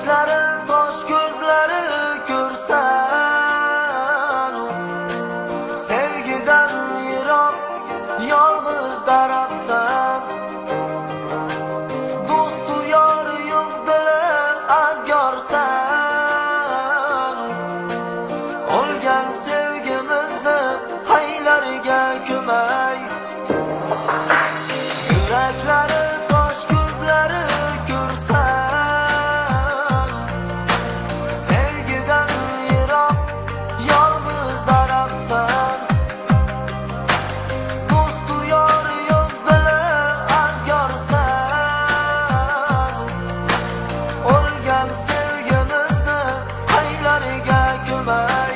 Yuraklari tosh ko'zlari ko'rsan, sevgidan yiroq yolg'iz daraxtsan. Do'stu yor yo'q dili abgorsan. O'lgan sevgimizni haylarga ko'may. Yuraklari tosh ko'zlari ko'rsan, sevgidan yiroq yolg'iz daraxtsan. Do'stu yor yo'q dili abgorsan. O'lgan sevgimizni haylarga ko'may.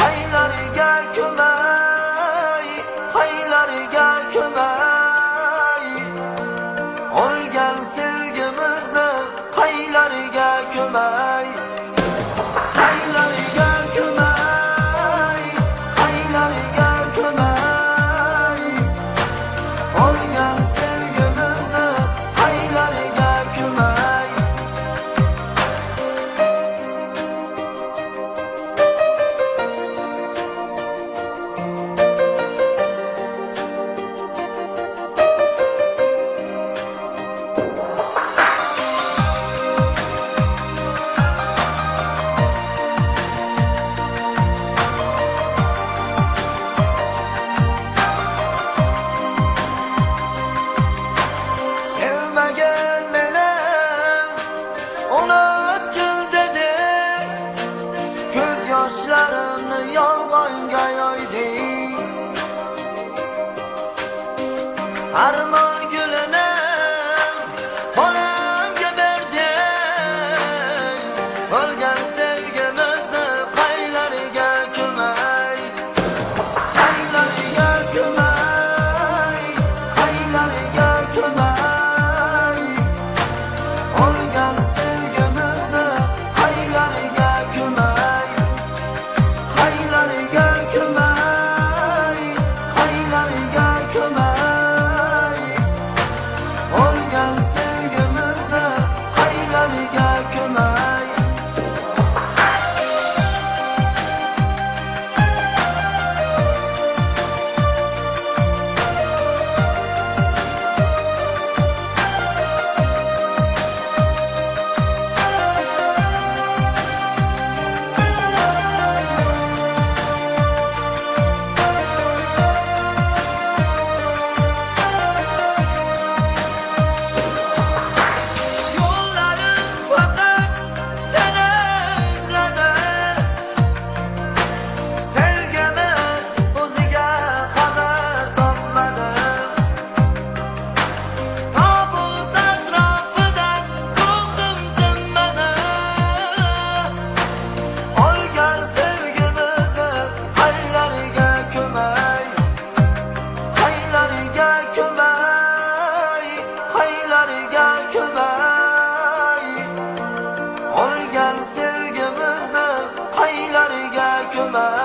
Haylarga ko'may, haylarga ko'may. O'lgan sevgimizni haylarga ko'may. Haylarga ko'may, haylarga ko'may. O'lgan sevgimizni haylarga ko'may. Sevmagan meni ona o'tkil dedi, ko'z yoshlarimni yolg'onga yoyding. Armon gulini onamga berding. O'lgan sevgimizni qaylarga ko'may. Haylarga ko'may, haylarga ko'may. O'lgan sevgimizni haylarga ko'may. Haylarga ko'may, haylarga ko'may. O'lgan sevgimizni haylarga ko'may. Yo'llarim faqat seni izladi. Sevgimiz o'ziga xabar topmadi. Tobut atrofidan ruhim tinmadi. O'lgan sevgimizni haylarga ko'may. Haylarga ko'may, haylarga ko'may. O'lgan sevgimizni haylarga ko'may.